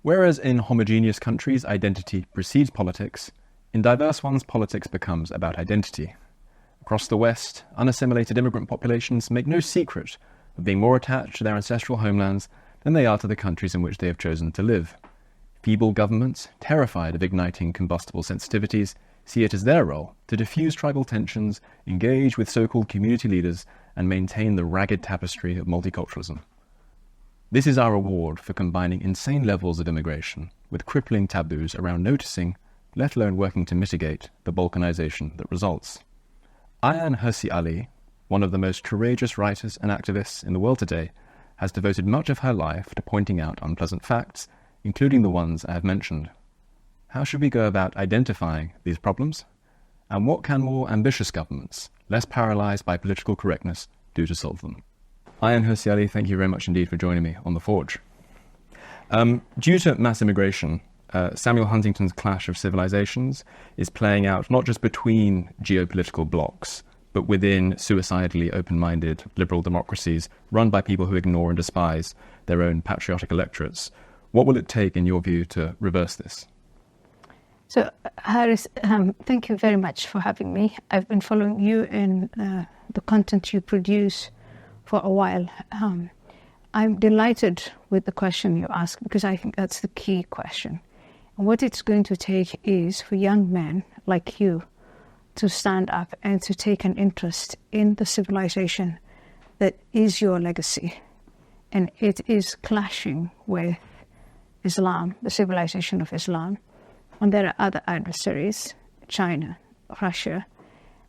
Whereas in homogeneous countries, identity precedes politics, in diverse ones, politics becomes about identity. Across the West, unassimilated immigrant populations make no secret of being more attached to their ancestral homelands than they are to the countries in which they have chosen to live. Feeble governments, terrified of igniting combustible sensitivities, see it as their role to diffuse tribal tensions, engage with so-called community leaders, and maintain the ragged tapestry of multiculturalism. This is our reward for combining insane levels of immigration with crippling taboos around noticing, let alone working to mitigate, the balkanization that results. Ayaan Hirsi Ali, one of the most courageous writers and activists in the world today, has devoted much of her life to pointing out unpleasant facts, including the ones I have mentioned. How should we go about identifying these problems? And what can more ambitious governments, less paralyzed by political correctness, do to solve them? Ayaan Hirsi Ali, thank you very much indeed for joining me on The Forge. Due to mass immigration, Samuel Huntington's Clash of Civilisations is playing out not just between geopolitical blocs, but within suicidally open-minded liberal democracies run by people who ignore and despise their own patriotic electorates. What will it take, in your view, to reverse this? So, Harris, thank you very much for having me. I've been following you and the content you produce for a while. I'm delighted with the question you asked because I think that's the key question. And what it's going to take is for young men like you to stand up and to take an interest in the civilization that is your legacy. And it is clashing with Islam, the civilization of Islam. And there are other adversaries, China, Russia.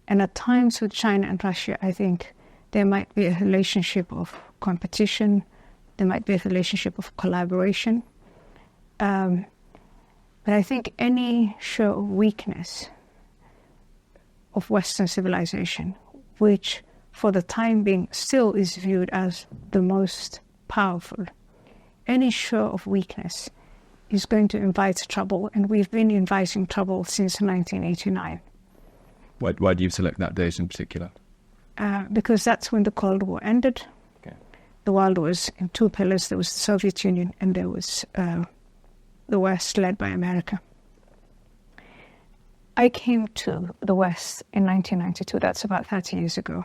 And at times with China and Russia, I think there might be a relationship of competition. There might be a relationship of collaboration. But I think any show of weakness of Western civilization, which for the time being still is viewed as the most powerful, any show of weakness is going to invite trouble, and we've been inviting trouble since 1989. Why do you select that date in particular? Because that's when the Cold War ended. Okay. The world was in two pillars. There was the Soviet Union and there was the West led by America. I came to the West in 1992. That's about 30 years ago.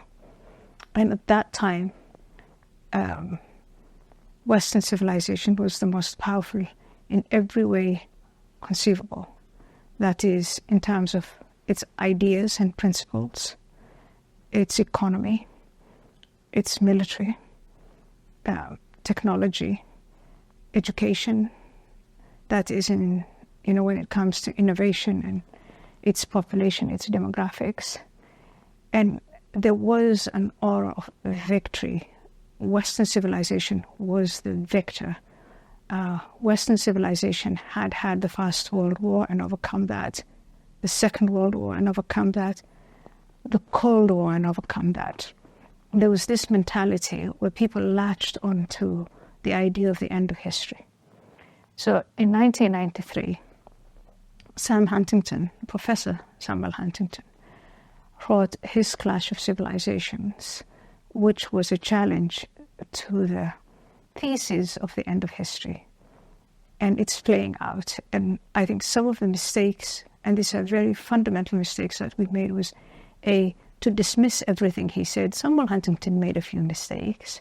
And at that time, Western civilization was the most powerful in every way conceivable. That is, in terms of its ideas and principles, its economy, its military, technology, education. That is, when it comes to innovation and its population, its demographics. And there was an aura of victory. Western civilization was the victor. Western civilization had had the First World War and overcome that, the Second World War and overcome that, the Cold War and overcome that. There was this mentality where people latched onto the idea of the end of history. So in 1993, Professor Samuel Huntington, wrote his Clash of Civilisations, which was a challenge to the thesis of the end of history. And it's playing out. And I think some of the mistakes, and these are very fundamental mistakes that we made, was to dismiss everything he said. Samuel Huntington made a few mistakes,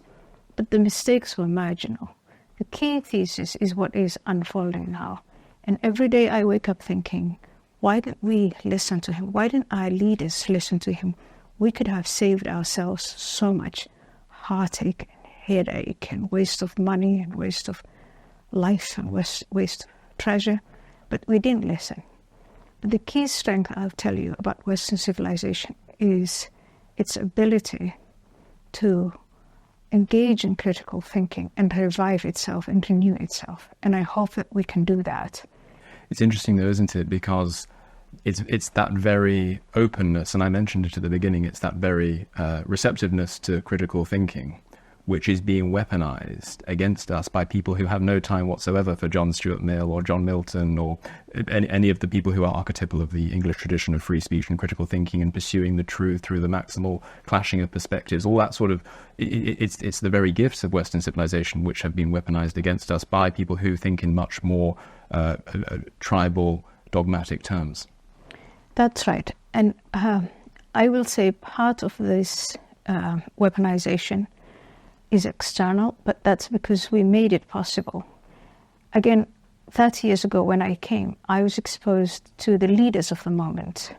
but the mistakes were marginal. The key thesis is what is unfolding now. And every day I wake up thinking, why didn't we listen to him? Why didn't our leaders listen to him? We could have saved ourselves so much heartache and headache and waste of money and waste of life and waste of treasure, but we didn't listen. But the key strength, I'll tell you, about Western civilization is its ability to engage in critical thinking and revive itself and renew itself. And I hope that we can do that. It's interesting though, isn't it? Because it's that very openness, and I mentioned it at the beginning, it's that very receptiveness to critical thinking, which is being weaponized against us by people who have no time whatsoever for John Stuart Mill or John Milton or any of the people who are archetypal of the English tradition of free speech and critical thinking and pursuing the truth through the maximal clashing of perspectives, all that sort of, it's the very gifts of Western civilization which have been weaponized against us by people who think in much more tribal, dogmatic terms. That's right. And I will say part of this weaponization is external, but that's because we made it possible. Again, 30 years ago when I came, I was exposed to the leaders of the moment.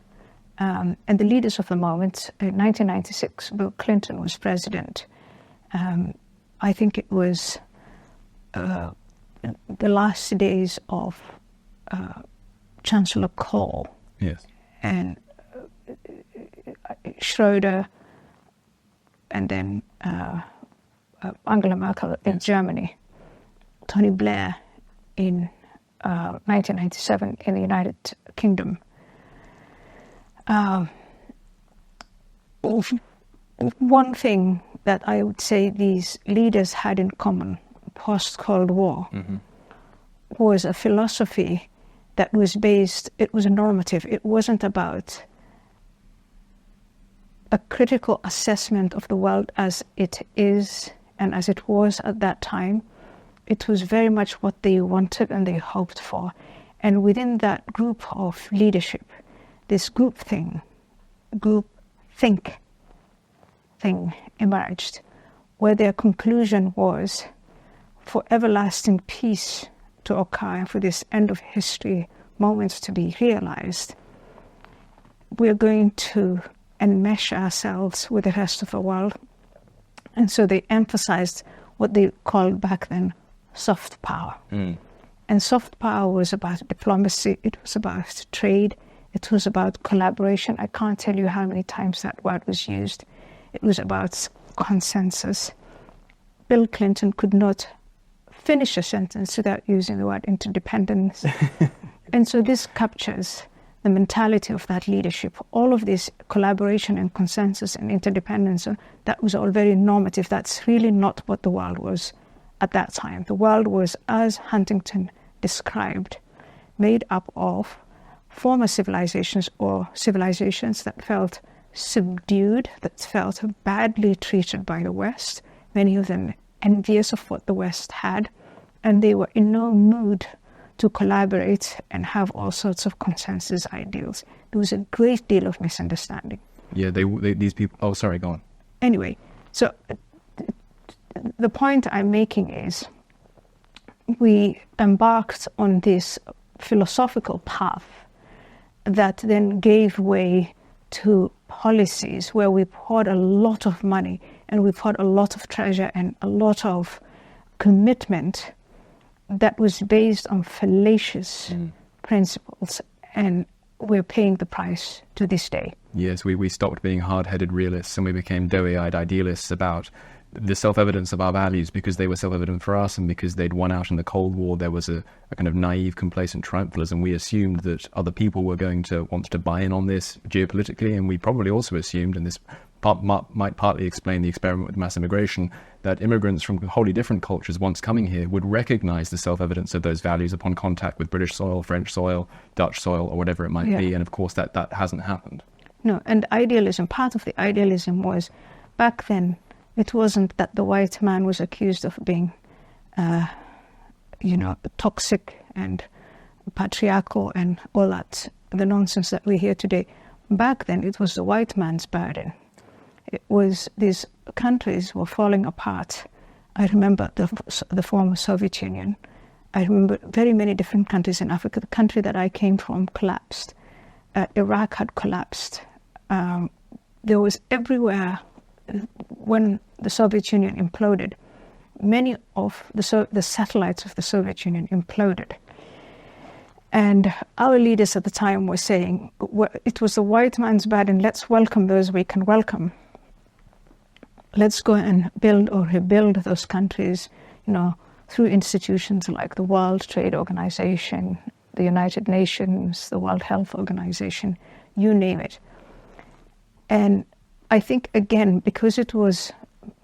And the leaders of the moment, in 1996, Bill Clinton was president. I think it was the last days of Chancellor Kohl. Yes. And Schroeder, and then Angela Merkel in Germany, Tony Blair in 1997 in the United Kingdom. One thing that I would say these leaders had in common post-Cold War was a philosophy that was based, it was a normative, it wasn't about a critical assessment of the world as it is and as it was at that time. It was very much what they wanted and they hoped for. And within that group of leadership, this group think thing emerged, where their conclusion was for everlasting peace to occur and for this end of history moments to be realized, we're going to enmesh ourselves with the rest of the world. And so they emphasized what they called back then soft power. And soft power was about diplomacy, it was about trade, it was about collaboration. I can't tell you how many times that word was used. It was about consensus. Bill Clinton could not finish a sentence without using the word interdependence. And so this captures the mentality of that leadership. All of this collaboration and consensus and interdependence, that was all very normative. That's really not what the world was at that time. The world was, as Huntington described, made up of former civilizations or civilizations that felt subdued, that felt badly treated by the West, many of them envious of what the West had, and they were in no mood to collaborate and have all sorts of consensus ideals. There was a great deal of misunderstanding. Yeah, these people... Oh, sorry, go on. Anyway, so the point I'm making is we embarked on this philosophical path that then gave way to policies where we poured a lot of money and we poured a lot of treasure and a lot of commitment that was based on fallacious principles, and we're paying the price to this day. Yes, we stopped being hard-headed realists and we became doughy-eyed idealists about the self-evidence of our values because they were self-evident for us and because they'd won out in the Cold War. There was a kind of naive, complacent triumphalism. We assumed that other people were going to want to buy in on this geopolitically, and we probably also assumed, and this might partly explain the experiment with mass immigration, that immigrants from wholly different cultures once coming here would recognize the self-evidence of those values upon contact with British soil, French soil, Dutch soil, or whatever it might be. And of course that hasn't happened. No, and idealism, part of the idealism was, back then, it wasn't that the white man was accused of being, toxic and patriarchal and all that, the nonsense that we hear today. Back then, it was the white man's burden. It was, these countries were falling apart. I remember the former Soviet Union. I remember very many different countries in Africa. The country that I came from collapsed. Iraq had collapsed. There was everywhere, when the Soviet Union imploded, many of the satellites of the Soviet Union imploded. And our leaders at the time were saying, it was the white man's burden, let's welcome those we can welcome. Let's go and build or rebuild those countries, through institutions like the World Trade Organization, the United Nations, the World Health Organization, you name it. And I think, again, because it was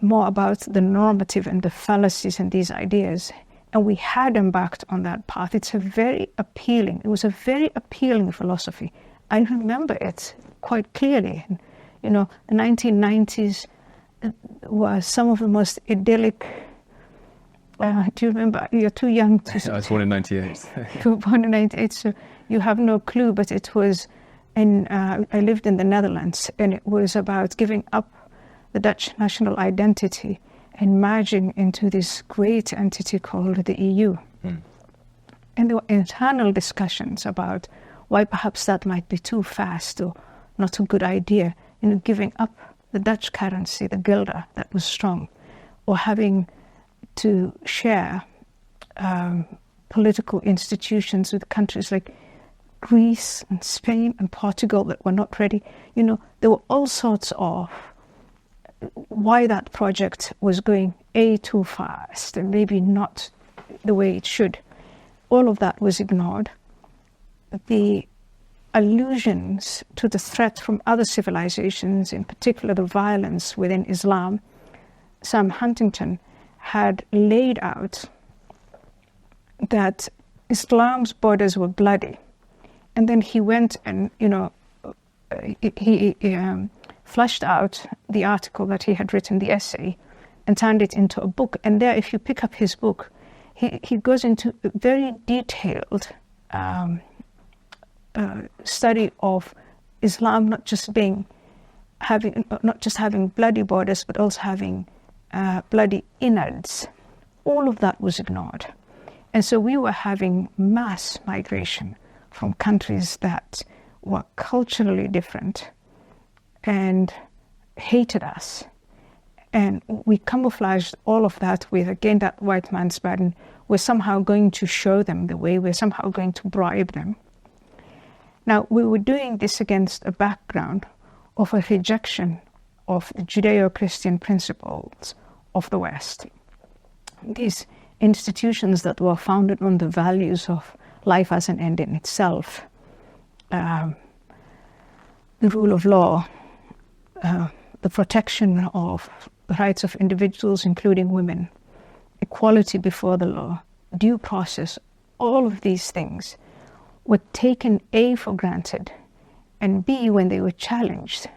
more about the normative and the fallacies and these ideas. And we had embarked on that path. It was a very appealing philosophy. I remember it quite clearly. You know, the 1990s were some of the most idyllic. Do you remember? You're too young to. I was born in 98. You were born in 98, so you have no clue. But it was I lived in the Netherlands, and it was about giving up the Dutch national identity and merging into this great entity called the EU. And there were internal discussions about why perhaps that might be too fast or not a good idea, you know, giving up the Dutch currency, the guilder, that was strong, or having to share political institutions with countries like Greece and Spain and Portugal that were not ready. You know, there were all sorts of why that project was going too fast and maybe not the way it should. All of that was ignored. The allusions to the threat from other civilizations, in particular the violence within Islam, Sam Huntington had laid out that Islam's borders were bloody. And then he went and, you know, he flushed out the article that he had written, the essay, and turned it into a book. And there, if you pick up his book, he goes into a very detailed study of Islam not just having bloody borders, but also having bloody innards. All of that was ignored. And so we were having mass migration from countries that were culturally different and hated us. And we camouflaged all of that with, again, that white man's burden. We're somehow going to show them the way. We're somehow going to bribe them. Now, we were doing this against a background of a rejection of the Judeo-Christian principles of the West. These institutions that were founded on the values of life as an end in itself, the rule of law, the protection of the rights of individuals, including women, equality before the law, due process, all of these things were taken A, for granted, and B, when they were challenged.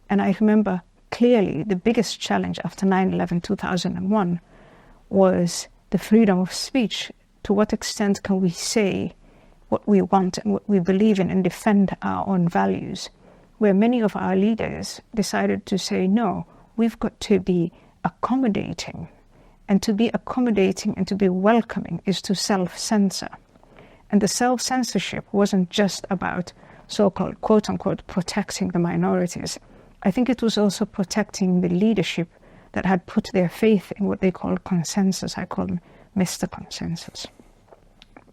And I remember clearly the biggest challenge after 9/11, 2001 was the freedom of speech. To what extent can we say what we want and what we believe in and defend our own values? Where many of our leaders decided to say, no, we've got to be accommodating. And to be accommodating and to be welcoming is to self-censor. And the self-censorship wasn't just about so-called, quote-unquote, protecting the minorities. I think it was also protecting the leadership that had put their faith in what they call consensus. I call them Mr. Consensus.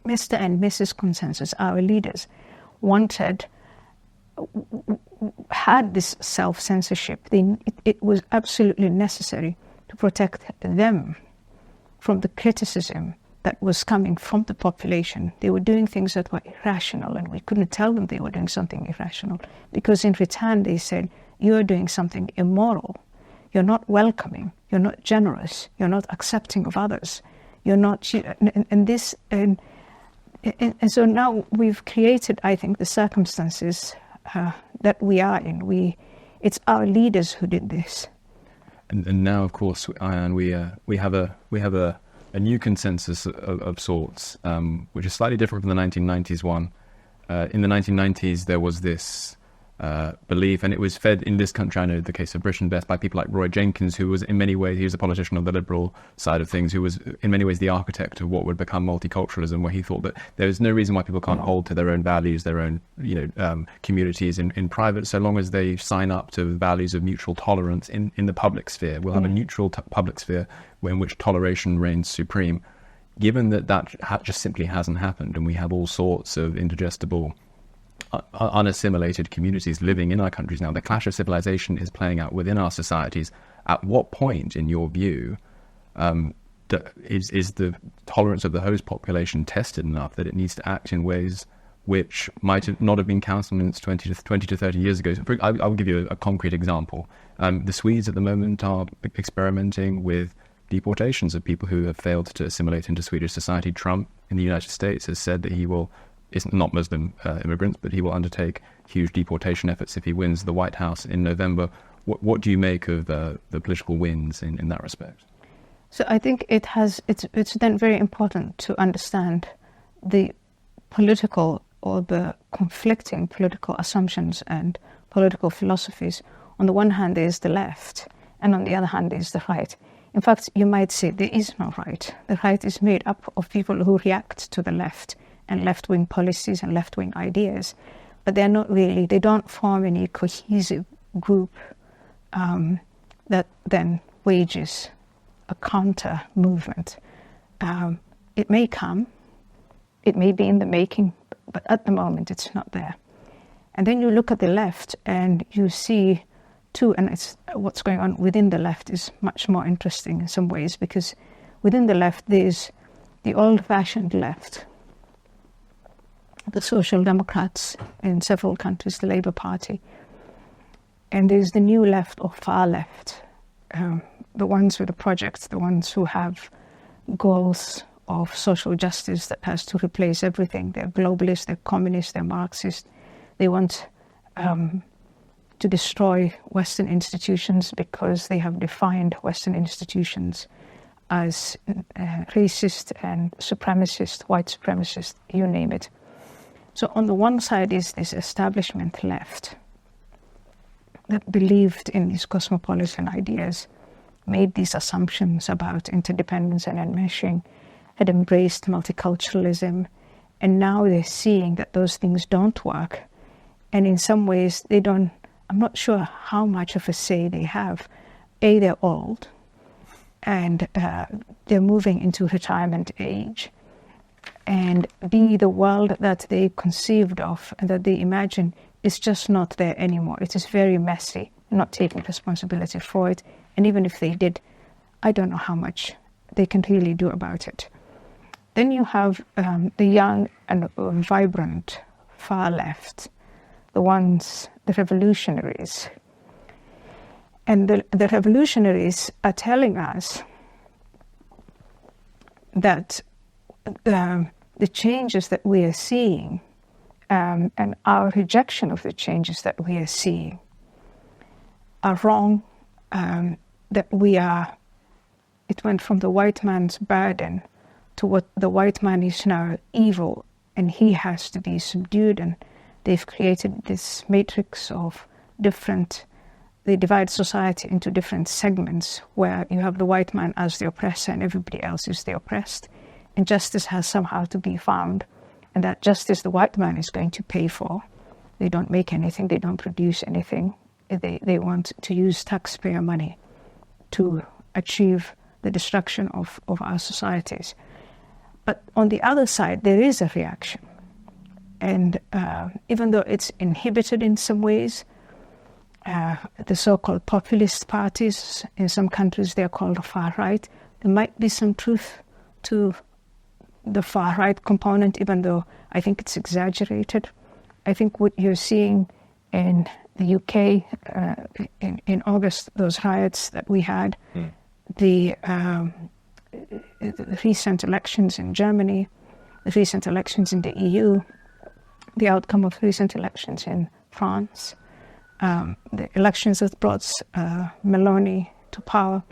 Mr. and Mrs. Consensus, our leaders, had this self-censorship. It was absolutely necessary to protect them from the criticism that was coming from the population. They were doing things that were irrational, and we couldn't tell them they were doing something irrational, because in return they said, you're doing something immoral. You're not welcoming. You're not generous. You're not accepting of others. You're not, and so now we've created, I think, the circumstances that we are in. It's our leaders who did this. And now, of course, Ayaan, we have a new consensus of sorts, which is slightly different from the 1990s one. In the 1990s, there was this belief, and it was fed in this country, I know the case of Britain best, by people like Roy Jenkins, who was in many ways, he was a politician on the liberal side of things, who was in many ways the architect of what would become multiculturalism, where he thought that there is no reason why people can't hold to their own values, their own communities in private, so long as they sign up to values of mutual tolerance in the public sphere. We'll have a neutral public sphere in which toleration reigns supreme. Given that just simply hasn't happened, and we have all sorts of indigestible, unassimilated communities living in our countries now, the clash of civilization is playing out within our societies. At what point, in your view, is the tolerance of the host population tested enough that it needs to act in ways which might not have been countenanced 20 to 30 years ago. I'll give you a concrete example. The Swedes at the moment are experimenting with deportations of people who have failed to assimilate into Swedish society. Trump in the United States has said that he will, it's not Muslim immigrants, but he will undertake huge deportation efforts if he wins the White House in November. What do you make of the political wins in that respect? So I think it's then very important to understand the political or the conflicting political assumptions and political philosophies. On the one hand, there is the left, and on the other hand, there is the right. In fact, you might say there is no right. The right is made up of people who react to the left and left-wing policies and left-wing ideas, but they're not really, they don't form any cohesive group that then wages a counter movement. It may come, it may be in the making, but at the moment it's not there. And then you look at the left and you see too, and it's what's going on within the left is much more interesting in some ways, because within the left there's the old-fashioned left, the Social Democrats in several countries, the Labour Party, and there's the new left or far left, the ones with the projects, the ones who have goals of social justice that has to replace everything. They're globalists, they're communists, they're Marxists. They want to destroy Western institutions because they have defined Western institutions as racist and supremacist, white supremacist, you name it. So on the one side is this establishment left that believed in these cosmopolitan ideas, made these assumptions about interdependence and enmeshing, had embraced multiculturalism, and now they're seeing that those things don't work. And in some ways, they don't, I'm not sure how much of a say they have. A, they're old, and they're moving into retirement age. And B, the world that they conceived of and that they imagine is just not there anymore. It is very messy, not taking responsibility for it. And even if they did, I don't know how much they can really do about it. Then you have the young and vibrant far left, the revolutionaries. And the revolutionaries are telling us that the changes that we are seeing and our rejection of the changes that we are seeing are wrong, that it went from the white man's burden to what the white man is now evil and he has to be subdued, and they've created this matrix of they divide society into different segments where you have the white man as the oppressor and everybody else is the oppressed, and justice has somehow to be found, and that justice the white man is going to pay for. They don't make anything, they don't produce anything. They want to use taxpayer money to achieve the destruction of our societies. But on the other side, there is a reaction. And even though it's inhibited in some ways, the so-called populist parties, in some countries they're called the far right, there might be some truth to the far right component, even though I think it's exaggerated. I think what you're seeing in the UK in August, those riots that we had, the recent elections in Germany, the recent elections in the EU, the outcome of recent elections in France, the elections that brought Meloni to power,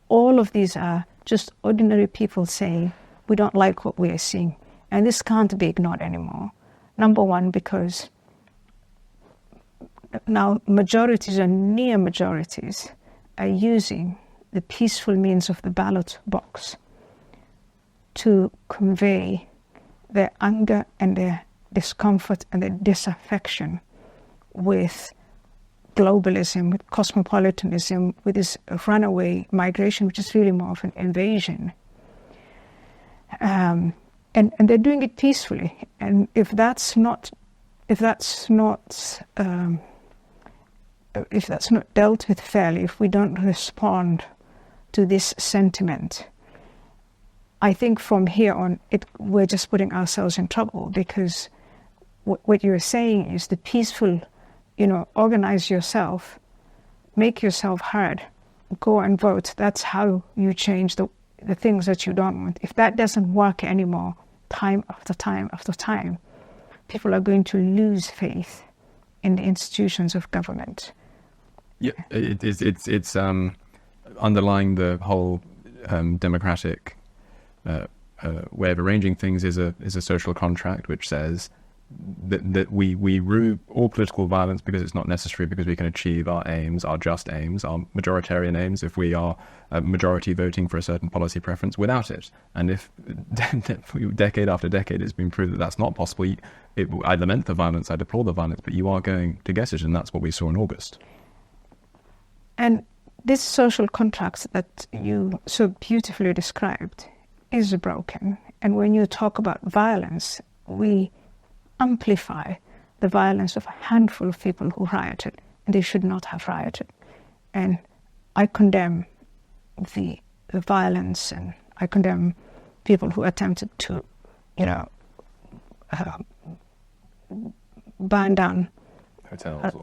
all of these are just ordinary people saying, we don't like what we are seeing. And this can't be ignored anymore. Number one, because now majorities and near majorities are using the peaceful means of the ballot box to convey their anger and their discomfort and their disaffection with globalism, with cosmopolitanism, with this runaway migration, which is really more of an invasion. And they're doing it peacefully. And if that's not dealt with fairly, if we don't respond to this sentiment, I think from here on, we're just putting ourselves in trouble, because what you're saying is the peaceful, organize yourself, make yourself heard, go and vote. That's how you change the things that you don't want. If that doesn't work anymore, time after time after time, people are going to lose faith in the institutions of government. Yeah, it's underlying the whole democratic way of arranging things is a social contract which says that we rue all political violence because it's not necessary, because we can achieve our aims, our just aims, our majoritarian aims, if we are majority voting for a certain policy preference without it. And if decade after decade it's been proved that that's not possible, I lament the violence, I deplore the violence, but you are going to get it, and that's what we saw in August. And this social contract that you so beautifully described is broken. And when you talk about violence, we amplify the violence of a handful of people who rioted, and they should not have rioted. And I condemn the violence, and I condemn people who attempted to, burn down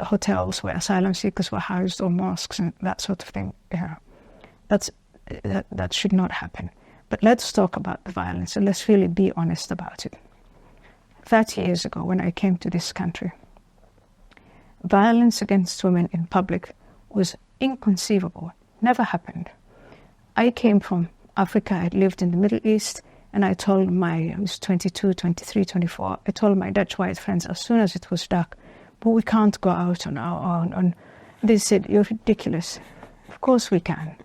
hotels where asylum seekers were housed, or mosques and that sort of thing. That should not happen. But let's talk about the violence, and let's really be honest about it. 30 years ago, when I came to this country, violence against women in public was inconceivable, never happened. I came from Africa, I had lived in the Middle East, and I was 22, 23, 24, I told my Dutch white friends as soon as it was dark, but we can't go out on our own. They said, you're ridiculous. Of course we can.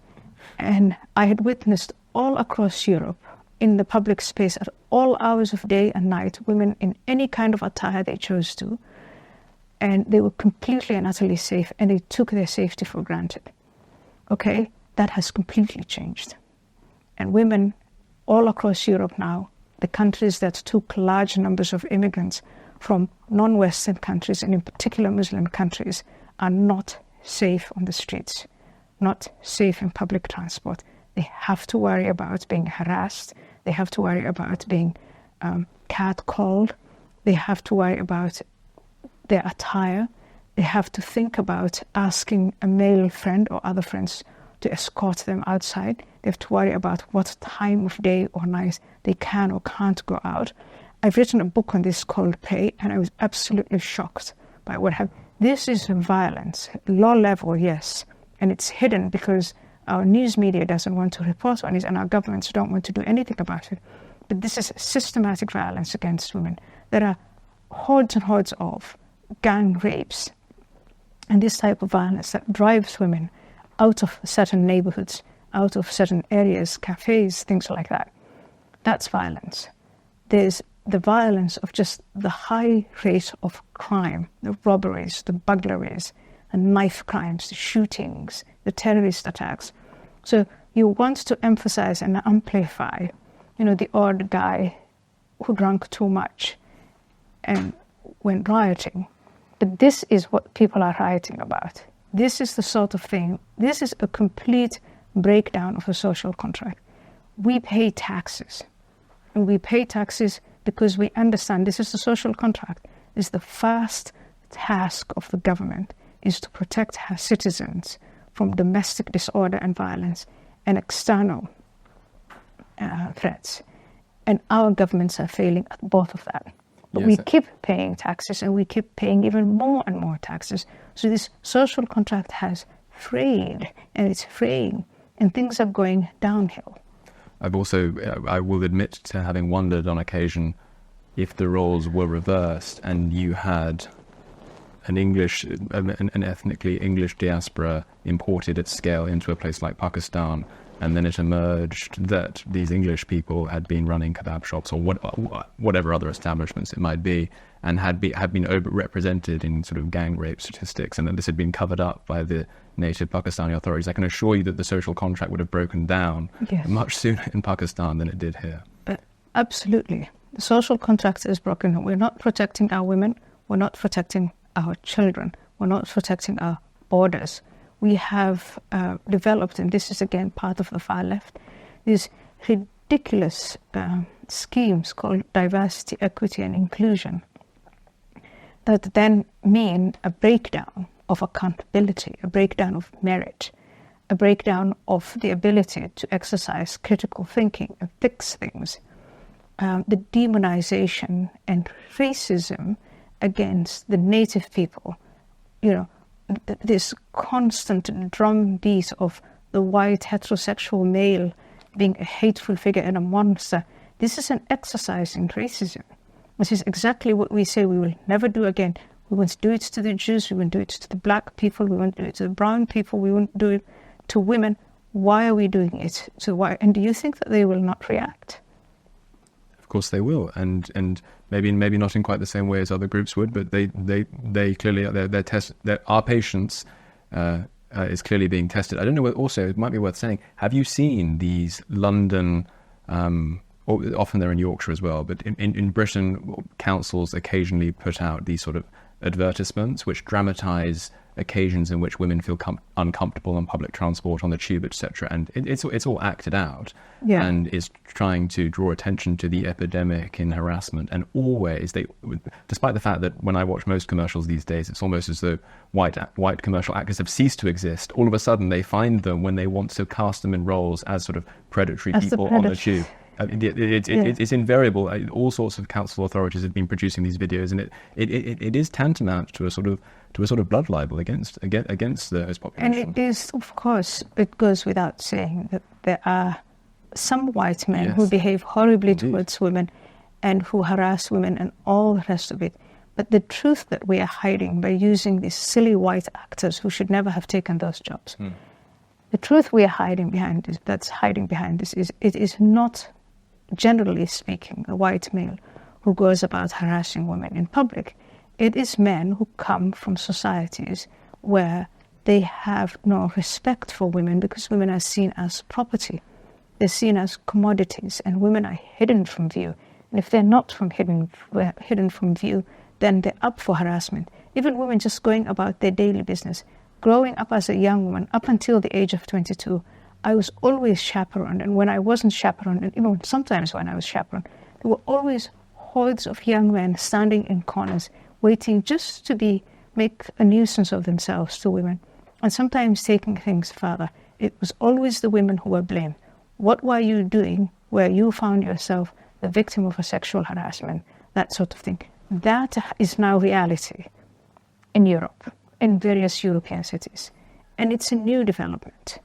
And I had witnessed all across Europe, in the public space, at all hours of day and night, women in any kind of attire they chose to, and they were completely and utterly safe, and they took their safety for granted. Okay, that has completely changed. And women all across Europe now, the countries that took large numbers of immigrants from non-Western countries, and in particular Muslim countries, are not safe on the streets, not safe in public transport. They have to worry about being harassed. They have to worry about being catcalled. They have to worry about their attire. They have to think about asking a male friend or other friends to escort them outside. They have to worry about what time of day or night they can or can't go out. I've written a book on this called Pay, and I was absolutely shocked by what happened. This is violence, law level, yes, and it's hidden because our news media doesn't want to report on it, and our governments don't want to do anything about it. But this is systematic violence against women. There are hordes and hordes of gang rapes and this type of violence that drives women out of certain neighborhoods, out of certain areas, cafes, things like that. That's violence. There's the violence of just the high rate of crime, the robberies, the burglaries, the knife crimes, the shootings, the terrorist attacks. So you want to emphasize and amplify, the odd guy who drank too much and went rioting. But this is what people are rioting about. This is the sort of thing, this is a complete breakdown of a social contract. We pay taxes, and we pay taxes because we understand this is a social contract. This is the first task of the government, is to protect her citizens from domestic disorder and violence and external threats. And our governments are failing at both of that. But we keep paying taxes, and we keep paying even more and more taxes. So this social contract has frayed, and it's fraying, and things are going downhill. I will admit to having wondered on occasion if the roles were reversed and you had an ethnically English diaspora imported at scale into a place like Pakistan, and then it emerged that these English people had been running kebab shops or whatever other establishments it might be, and had been overrepresented in sort of gang rape statistics, and that this had been covered up by the native Pakistani authorities. I can assure you that the social contract would have broken down much sooner in Pakistan than it did here. Absolutely. The social contract is broken. We're not protecting our women. We're not protecting our children. We're not protecting our borders. We have developed, and this is again part of the far left, these ridiculous schemes called diversity, equity, and inclusion. that then mean a breakdown of accountability, a breakdown of merit, a breakdown of the ability to exercise critical thinking and fix things. The demonization and racism against the native people, this constant drumbeat of the white heterosexual male being a hateful figure and a monster. This is an exercise in racism. This is exactly what we say we will never do again. We won't do it to the Jews, we won't do it to the black people, we won't do it to the brown people, we won't do it to women. Why are we doing it? So why? And do you think that they will not react? Of course they will, and maybe not in quite the same way as other groups would, but they clearly our patience is clearly being tested. I don't know. Also, it might be worth saying: have you seen these London? Or often they're in Yorkshire as well, but in Britain, councils occasionally put out these sort of advertisements which dramatise occasions in which women feel uncomfortable on public transport, on the tube, etc. And it's all acted out, and is trying to draw attention to the epidemic in harassment. And always, despite the fact that when I watch most commercials these days, it's almost as though white commercial actors have ceased to exist. All of a sudden, they find them when they want to cast them in roles as sort of predatory people on the tube. It's invariable. All sorts of council authorities have been producing these videos, and it is tantamount to a sort of blood libel against those populations. And it is, of course, it goes without saying that there are some white men who behave horribly towards women, and who harass women, and all the rest of it. But the truth that we are hiding by using these silly white actors who should never have taken those jobs. The truth we are hiding behind this is it is not, generally speaking, a white male who goes about harassing women in public. It is men who come from societies where they have no respect for women, because women are seen as property. They're seen as commodities, and women are hidden from view. And if they're not hidden from view, then they're up for harassment. Even women just going about their daily business. Growing up as a young woman, up until the age of 22, I was always chaperoned, and when I wasn't chaperoned, and even sometimes when I was chaperoned, there were always hordes of young men standing in corners, waiting just to make a nuisance of themselves to women, and sometimes taking things further. It was always the women who were blamed. What were you doing where you found yourself the victim of a sexual harassment, that sort of thing? That is now reality in Europe, in various European cities, and it's a new development.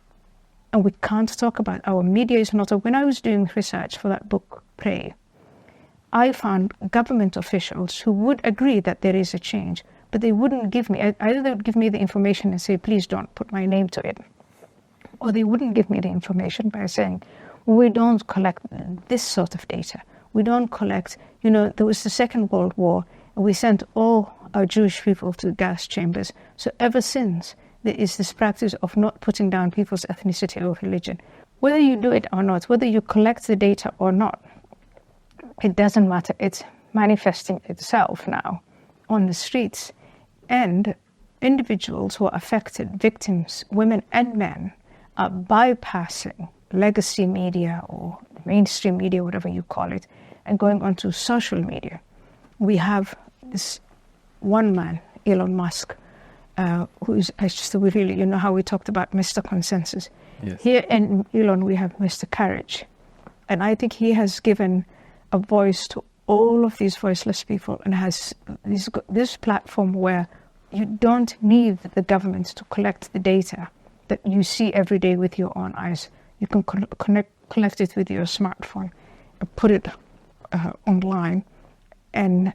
And we can't talk about our media is not. When I was doing research for that book, Pray, I found government officials who would agree that there is a change, but they wouldn't give me, either they would give me the information and say, please don't put my name to it, or they wouldn't give me the information by saying, we don't collect this sort of data. We don't collect, there was the Second World War, and we sent all our Jewish people to gas chambers. So ever since, there is this practice of not putting down people's ethnicity or religion. Whether you do it or not, whether you collect the data or not, it doesn't matter. It's manifesting itself now on the streets. And individuals who are affected, victims, women and men, are bypassing legacy media or mainstream media, whatever you call it, and going onto social media. We have this one man, Elon Musk, who's really, how we talked about Mr. Consensus. Yes. Here in Elon, we have Mr. Courage. And I think he has given a voice to all of these voiceless people, and has this platform where you don't need the government to collect the data that you see every day with your own eyes. You can collect it with your smartphone, put it online, and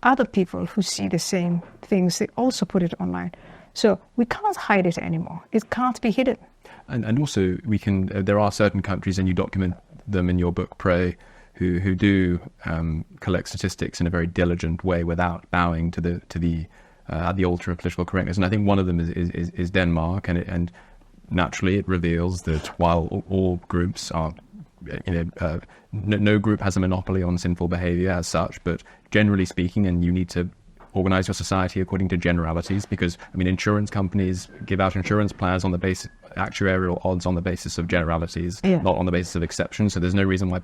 other people who see the same things, they also put it online. So we can't hide it anymore. It can't be hidden. And also there are certain countries, and you document them in your book, Pray, who do collect statistics in a very diligent way without bowing to the at the altar of political correctness. And I think one of them is Denmark, and naturally it reveals that while all groups are, no group has a monopoly on sinful behavior as such, but generally speaking, and you need to organize your society according to generalities, because insurance companies give out insurance plans on the basis actuarial odds on the basis of generalities, not on the basis of exceptions. So there's no reason why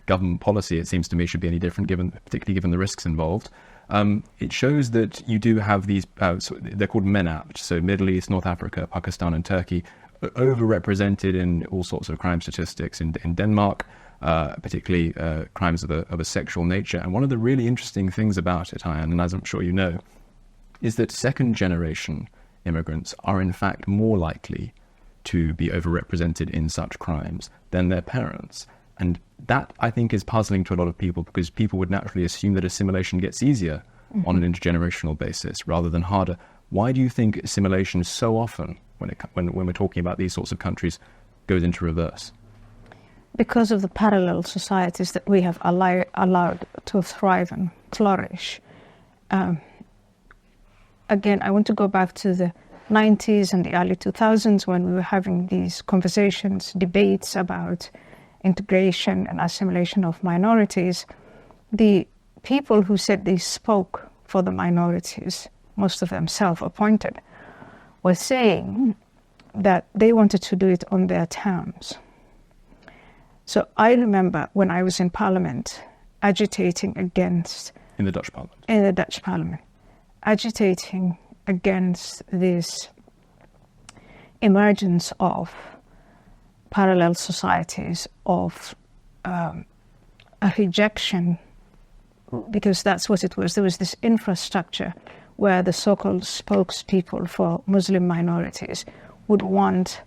government policy, it seems to me, should be any different, particularly given the risks involved. it shows that you do have these, they're called MENAP, so Middle East, North Africa, Pakistan and Turkey, overrepresented in all sorts of crime statistics in Denmark, particularly crimes of a sexual nature. And one of the really interesting things about it, Ayaan, and as I'm sure you know, is that second generation immigrants are in fact more likely to be overrepresented in such crimes than their parents. And that, I think, is puzzling to a lot of people, because people would naturally assume that assimilation gets easier on an intergenerational basis rather than harder. Why do you think assimilation so often, when we're talking about these sorts of countries, goes into reverse? Because of the parallel societies that we have allowed to thrive and flourish. Again, I want to go back to the 90s and the early 2000s when we were having these conversations, debates about integration and assimilation of minorities. The people who said they spoke for the minorities, most of them self-appointed, were saying that they wanted to do it on their terms. So I remember when I was in Parliament agitating against... In the Dutch Parliament? In the Dutch Parliament. Agitating against this emergence of parallel societies, of a rejection, because that's what it was. There was this infrastructure where the so-called spokespeople for Muslim minorities would want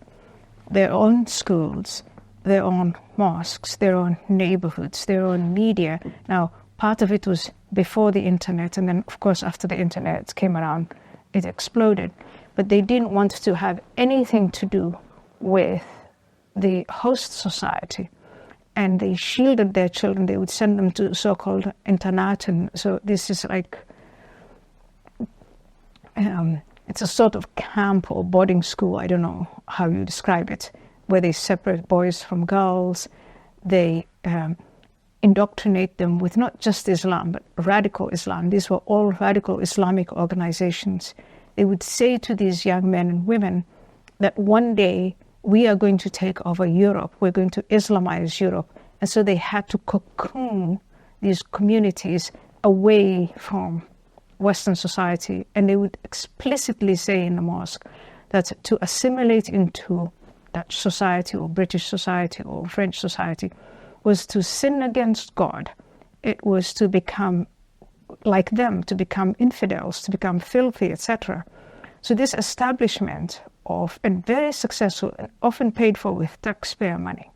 their own schools, their own mosques, their own neighborhoods, their own media. Now, part of it was before the internet, and then, of course, after the internet came around, it exploded. But they didn't want to have anything to do with the host society, and they shielded their children. They would send them to so-called internaten. So this is like, it's a sort of camp or boarding school, I don't know how you describe it, where they separate boys from girls. They indoctrinate them with not just Islam, but radical Islam. These were all radical Islamic organizations. They would say to these young men and women that one day we are going to take over Europe, we're going to Islamize Europe. And so they had to cocoon these communities away from Western society. And they would explicitly say in the mosque that to assimilate into Dutch society or British society or French society was to sin against God. It was to become like them, to become infidels, to become filthy, etc. So this establishment of, and very successful, and often paid for with taxpayer money,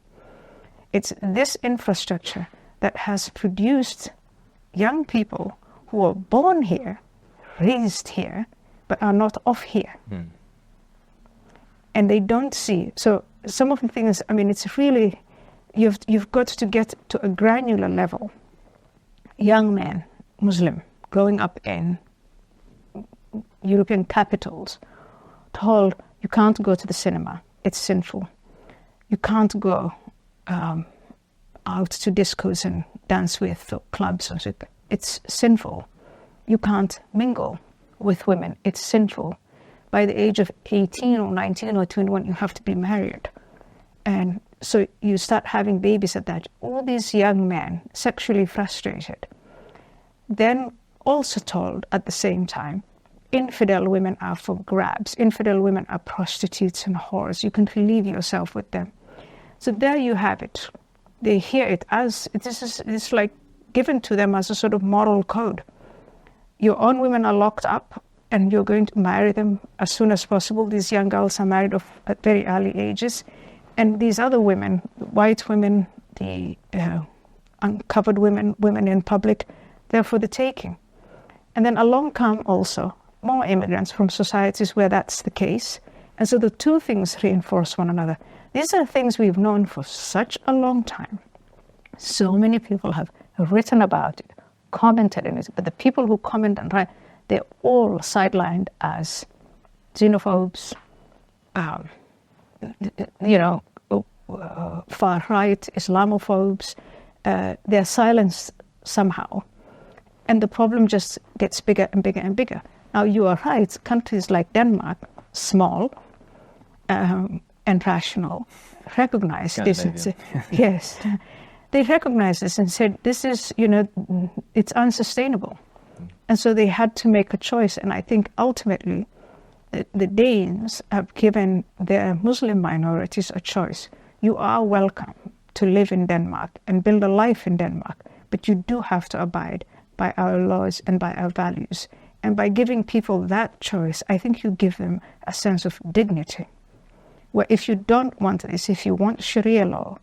it's this infrastructure that has produced young people who are born here, raised here, but are not of here. And they don't see. So some of the things, I mean, it's really, you've got to get to a granular level. Young men, Muslim, growing up in European capitals, told you can't go to the cinema, it's sinful. You can't go out to discos and dance with clubs, it's sinful. You can't mingle with women, it's sinful. By the age of 18 or 19 or 21, you have to be married. And so you start having babies at that. All these young men, sexually frustrated, then also told at the same time, infidel women are for grabs. Infidel women are prostitutes and whores. You can relieve yourself with them. So there you have it. They hear it as, it's like given to them as a sort of moral code. Your own women are locked up and you're going to marry them as soon as possible. These young girls are married at very early ages. And these other women, white women, the uncovered women, women in public, they're for the taking. And then along come also more immigrants from societies where that's the case. And so the two things reinforce one another. These are things we've known for such a long time. So many people have written about it, commented on it, but the people who comment and write, they're all sidelined as xenophobes, far-right Islamophobes. They're silenced somehow. And the problem just gets bigger and bigger and bigger. Now, you are right, countries like Denmark, small and rational, recognize this and say, yes, they recognize this and said, this is, it's unsustainable. And so they had to make a choice. And I think ultimately the Danes have given their Muslim minorities a choice. You are welcome to live in Denmark and build a life in Denmark, but you do have to abide by our laws and by our values. And by giving people that choice, I think you give them a sense of dignity. Where if you don't want this, if you want Sharia law,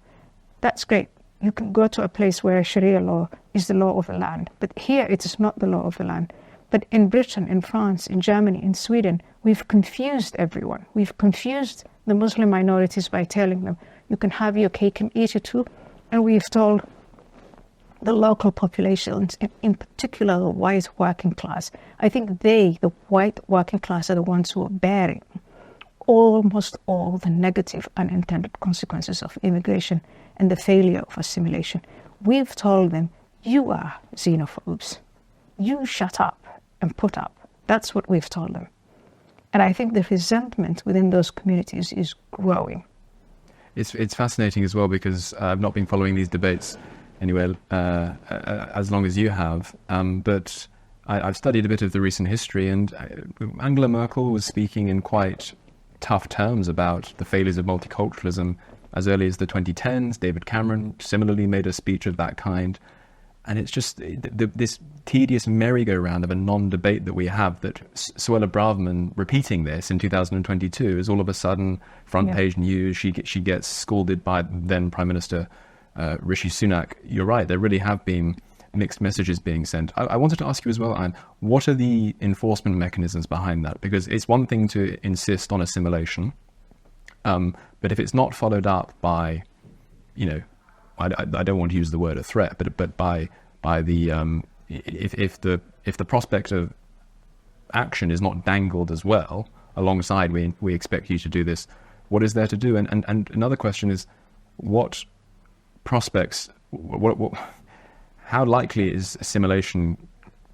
that's great. You can go to a place where Sharia law is the law of the land. But here it is not the law of the land. But in Britain, in France, in Germany, in Sweden, we've confused everyone. We've confused the Muslim minorities by telling them, you can have your cake and eat it too. And we've told the local populations, in particular the white working class, I think the white working class, are the ones who are bearing almost all the negative unintended consequences of immigration and the failure of assimilation. We've told them, you are xenophobes. You shut up and put up. That's what we've told them. And I think the resentment within those communities is growing. It's fascinating as well, because I've not been following these debates anyway as long as you have, but I've studied a bit of the recent history, and Angela Merkel was speaking in quite tough terms about the failures of multiculturalism as early as the 2010s. David Cameron similarly made a speech of that kind. And it's just this tedious merry-go-round of a non-debate that we have, that Suella Braverman repeating this in 2022 is all of a sudden front-page news. She gets scolded by then Prime Minister Rishi Sunak. You're right, there really have been mixed messages being sent. I wanted to ask you as well, Ayaan, what are the enforcement mechanisms behind that? Because it's one thing to insist on assimilation, but if it's not followed up by, I don't want to use the word a threat, but by the if the prospect of action is not dangled as well alongside, we expect you to do this, what is there to do? And another question is, what prospects, how likely is assimilation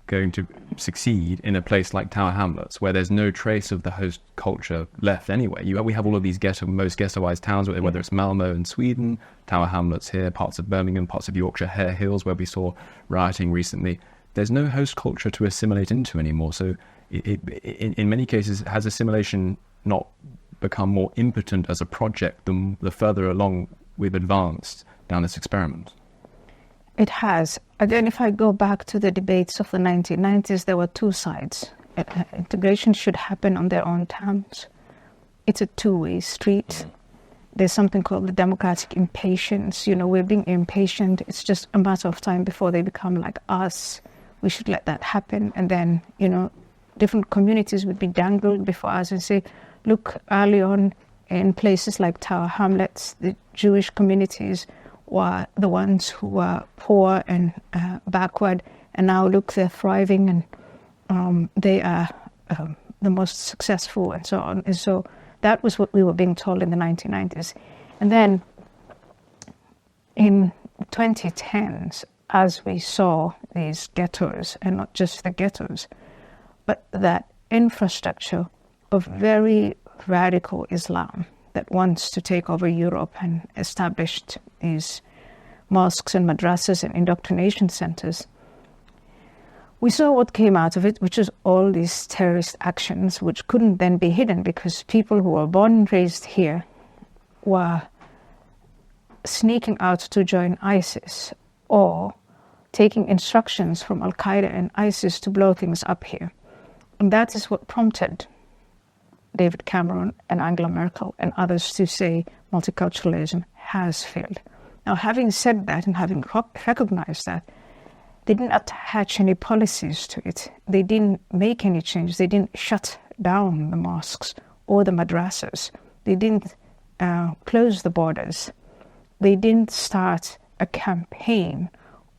going to succeed in a place like Tower Hamlets, where there's no trace of the host culture left anyway? We have all of these most ghettoized towns, whether it's Malmo in Sweden, Tower Hamlets here, parts of Birmingham, parts of Yorkshire, Hare Hills, where we saw rioting recently. There's no host culture to assimilate into anymore. So in many cases, has assimilation not become more impotent as a project the further along we've advanced down this experiment? It has. Again, if I go back to the debates of the 1990s, there were two sides. Integration should happen on their own terms. It's a two-way street. There's something called the democratic impatience. We're being impatient. It's just a matter of time before they become like us. We should let that happen. And then, different communities would be dangled before us and say, look, early on in places like Tower Hamlets, the Jewish communities were the ones who were poor and backward, and now look, they're thriving, and they are the most successful, and so on. And so that was what we were being told in the 1990s. And then in 2010s, as we saw these ghettos, and not just the ghettos, but that infrastructure of very radical Islam that wants to take over Europe and established these mosques and madrasas and indoctrination centers, we saw what came out of it, which is all these terrorist actions, which couldn't then be hidden because people who were born and raised here were sneaking out to join ISIS or taking instructions from Al-Qaeda and ISIS to blow things up here. And that is what prompted David Cameron and Angela Merkel and others to say multiculturalism has failed. Now, having said that and having recognized that, they didn't attach any policies to it. They didn't make any changes. They didn't shut down the mosques or the madrasas. They didn't close the borders. They didn't start a campaign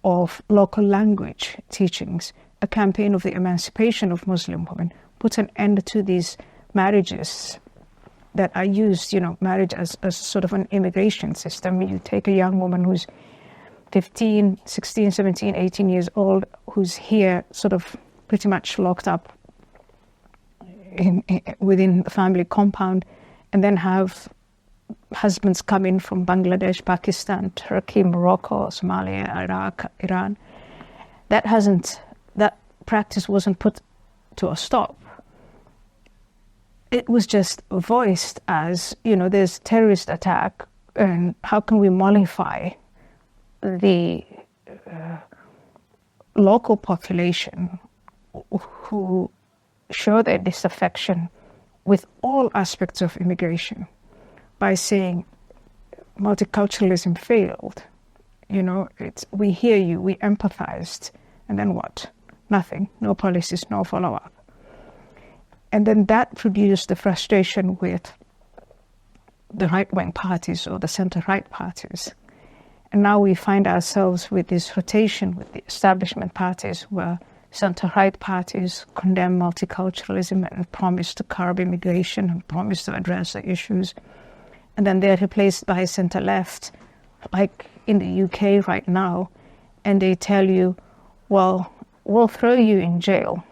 of local language teachings, a campaign of the emancipation of Muslim women, put an end to these marriages that are used, marriage as sort of an immigration system. You take a young woman who's 15, 16, 17, 18 years old, who's here sort of pretty much locked up within the family compound, and then have husbands come in from Bangladesh, Pakistan, Turkey, Morocco, Somalia, Iraq, Iran. That practice wasn't put to a stop. It was just voiced as, there's terrorist attack, and how can we mollify the local population who show their disaffection with all aspects of immigration by saying multiculturalism failed. We hear you, we empathized, and then what? Nothing, no policies, no follow-up. And then that produced the frustration with the right-wing parties or the center-right parties. And now we find ourselves with this rotation with the establishment parties, where center-right parties condemn multiculturalism and promise to curb immigration and promise to address the issues. And then they're replaced by center-left, like in the UK right now, and they tell you, well, we'll throw you in jail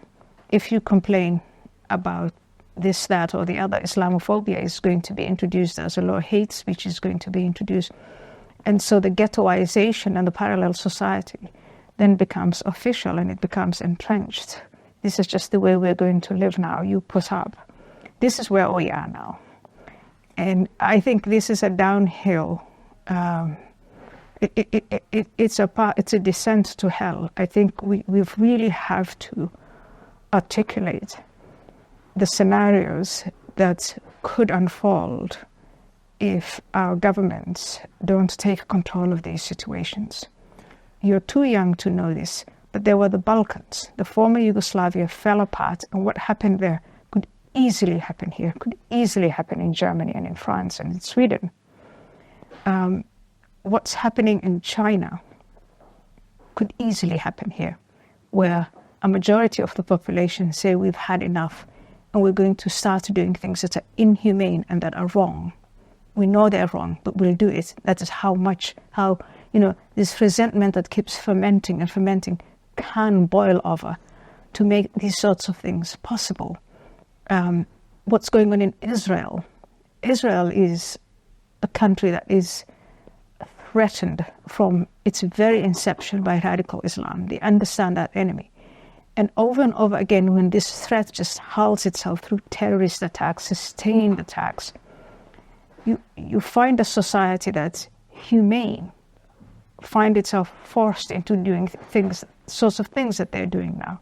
if you complain about this, that, or the other. Islamophobia is going to be introduced as a law. Hate speech is going to be introduced. And so the ghettoization and the parallel society then becomes official and it becomes entrenched. This is just the way we're going to live now. You put up. This is where we are now. And I think this is a downhill. It's a descent to hell. I think we really have to articulate the scenarios that could unfold if our governments don't take control of these situations. You're too young to know this, but there were the Balkans. The former Yugoslavia fell apart, and what happened there could easily happen here, could easily happen in Germany and in France and in Sweden. What's happening in China could easily happen here, where a majority of the population say we've had enough and we're going to start doing things that are inhumane and that are wrong. We know they're wrong, but we'll do it. That is how this resentment that keeps fermenting and fermenting can boil over to make these sorts of things possible. What's going on in Israel? Israel is a country that is threatened from its very inception by radical Islam. They understand that enemy. And over again, when this threat just hurls itself through terrorist attacks, sustained attacks, you find a society that's humane find itself forced into doing sorts of things that they're doing now.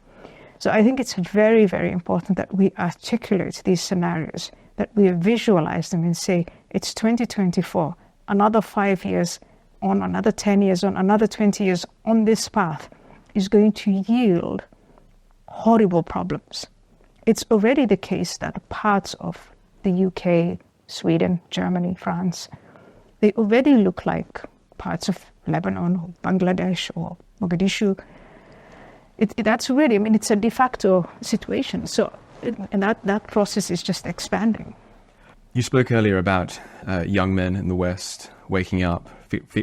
So I think it's very, very important that we articulate these scenarios, that we visualize them and say, it's 2024, another 5 years on, another 10 years on, another 20 years on this path is going to yield horrible problems. It's already the case that parts of the UK, Sweden, Germany, France, they already look like parts of Lebanon or Bangladesh or Mogadishu. That's really, it's a de facto situation. So, and that process is just expanding. You spoke earlier about young men in the West waking up,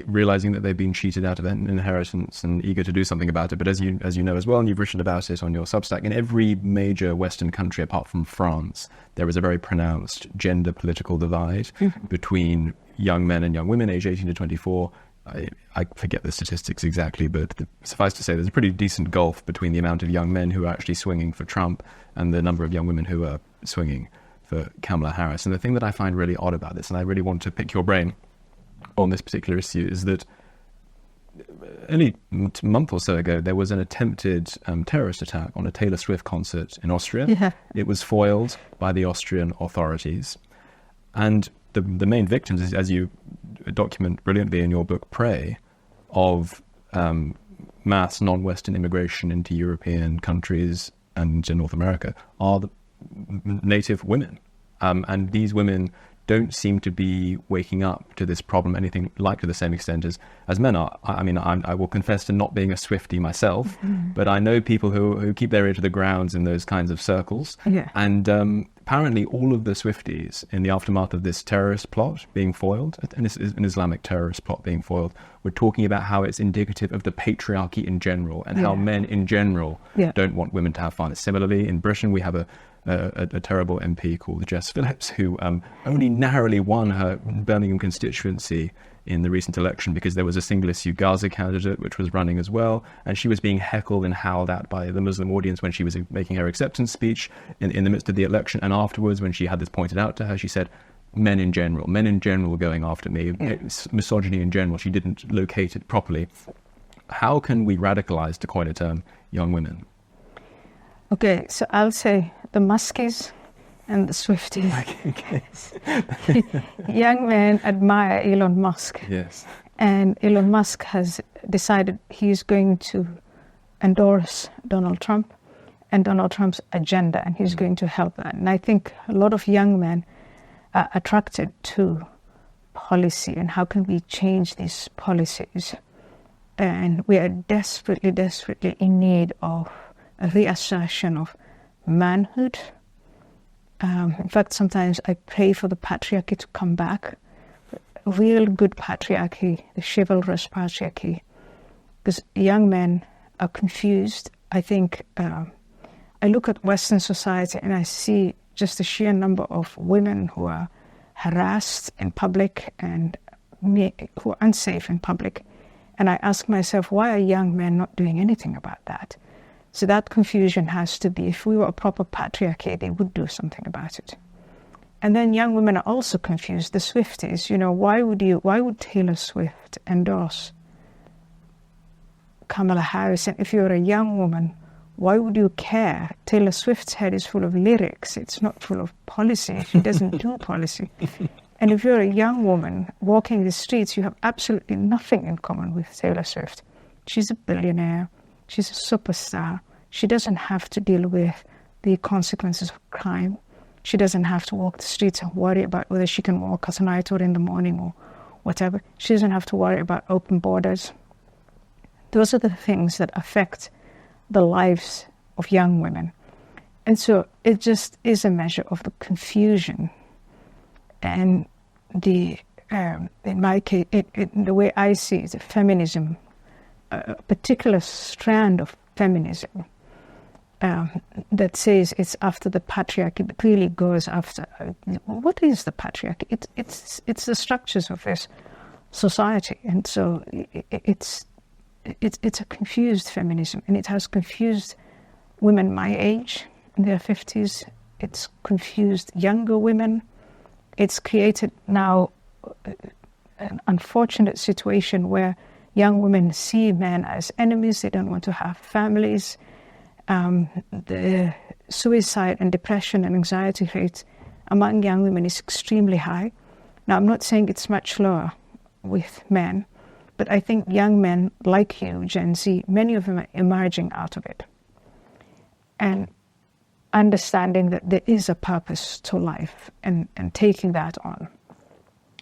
realizing that they've been cheated out of inheritance and eager to do something about it. But as you know as well, and you've written about it on your Substack, in every major Western country apart from France, there is a very pronounced gender political divide between young men and young women, aged 18 to 24. I forget the statistics exactly, but suffice to say there's a pretty decent gulf between the amount of young men who are actually swinging for Trump and the number of young women who are swinging for Kamala Harris. And the thing that I find really odd about this, and I really want to pick your brain on this particular issue, is that only a month or so ago there was an attempted terrorist attack on a Taylor Swift concert in Austria. Yeah. It was foiled by the Austrian authorities. And the main victims, as you document brilliantly in your book Prey, of mass non-Western immigration into European countries and to North America, are the native women. And these women don't seem to be waking up to this problem anything like to the same extent as men are. I will confess to not being a Swiftie myself, but I know people who keep their ear to the grounds in those kinds of circles. Yeah. And apparently all of the Swifties, in the aftermath of this terrorist plot being foiled, and this is an Islamic terrorist plot being foiled, were talking about how it's indicative of the patriarchy in general and how men in general don't want women to have fun. Similarly, in Britain, we have a terrible MP called Jess Phillips, who only narrowly won her Birmingham constituency in the recent election because there was a single-issue Gaza candidate which was running as well, and she was being heckled and howled at by the Muslim audience when she was making her acceptance speech in the midst of the election. And afterwards, when she had this pointed out to her, she said, men in general were going after me. Misogyny in general, she didn't locate it properly. How can we radicalize, to coin a term, young women? Okay, so I'll say the Muskies and the Swifties. Okay. Young men admire Elon Musk. Yes. And Elon Musk has decided he's going to endorse Donald Trump and Donald Trump's agenda, and he's going to help that. And I think a lot of young men are attracted to policy and how can we change these policies. And we are desperately, desperately in need of a reassertion of manhood. In fact, sometimes I pray for the patriarchy to come back, real good patriarchy, the chivalrous patriarchy, because young men are confused. I think I look at Western society and I see just the sheer number of women who are harassed in public and who are unsafe in public. And I ask myself, why are young men not doing anything about that? So that confusion has to be, if we were a proper patriarchy, they would do something about it. And then young women are also confused. The Swifties, why would Taylor Swift endorse Kamala Harris? And if you're a young woman, why would you care? Taylor Swift's head is full of lyrics. It's not full of policy. She doesn't do policy. And if you're a young woman walking the streets, you have absolutely nothing in common with Taylor Swift. She's a billionaire. She's a superstar. She doesn't have to deal with the consequences of crime. She doesn't have to walk the streets and worry about whether she can walk at night or in the morning or whatever. She doesn't have to worry about open borders. Those are the things that affect the lives of young women. And so it just is a measure of the confusion. And in my case, the way I see it, feminism, a particular strand of feminism that says it's after the patriarchy, but really goes after what is the patriarchy? It's the structures of this society, and so it's a confused feminism, and it has confused women my age in their 50s. It's confused younger women. It's created now an unfortunate situation where young women see men as enemies. They don't want to have families. The suicide and depression and anxiety rate among young women is extremely high. Now, I'm not saying it's much lower with men, but I think young men like you, Gen Z, many of them are emerging out of it and understanding that there is a purpose to life and taking that on.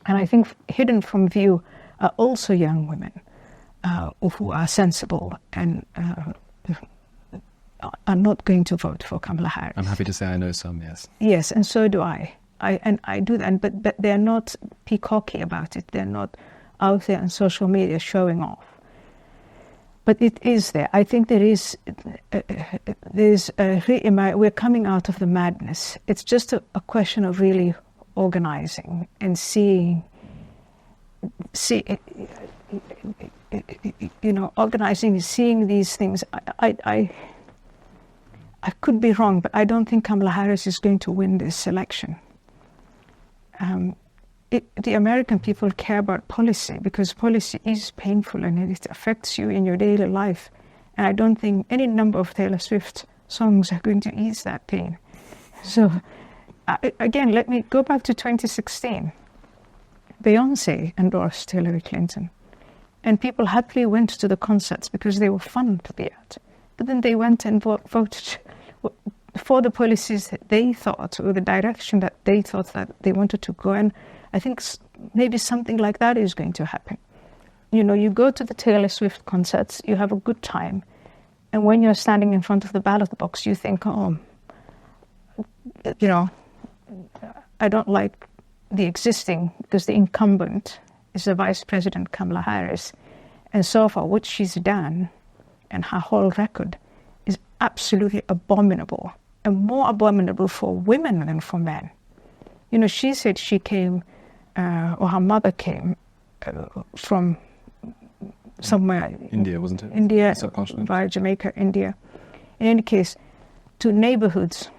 And I think hidden from view are also young women who are sensible and are not going to vote for Kamala Harris. I'm happy to say I know some, yes. Yes, and so do I. I do that, but they're not peacocky about it. They're not out there on social media showing off. But it is there. I think we're coming out of the madness. It's just a question of really organizing and organizing, seeing these things. I could be wrong, but I don't think Kamala Harris is going to win this election. The American people care about policy because policy is painful and it affects you in your daily life. And I don't think any number of Taylor Swift songs are going to ease that pain. So, again, let me go back to 2016. Beyoncé endorsed Hillary Clinton. And people happily went to the concerts because they were fun to be at. But then they went and voted for the policies that they thought, or the direction that they thought that they wanted to go. And I think maybe something like that is going to happen. You go to the Taylor Swift concerts, you have a good time. And when you're standing in front of the ballot box, you think, I don't like the existing, because the incumbent is the Vice President Kamala Harris. And so far, what she's done and her whole record is absolutely abominable, and more abominable for women than for men. She said she came, or her mother came, from somewhere. India, wasn't it? India, Subcontinent. via Jamaica, India. In any case, to neighborhoods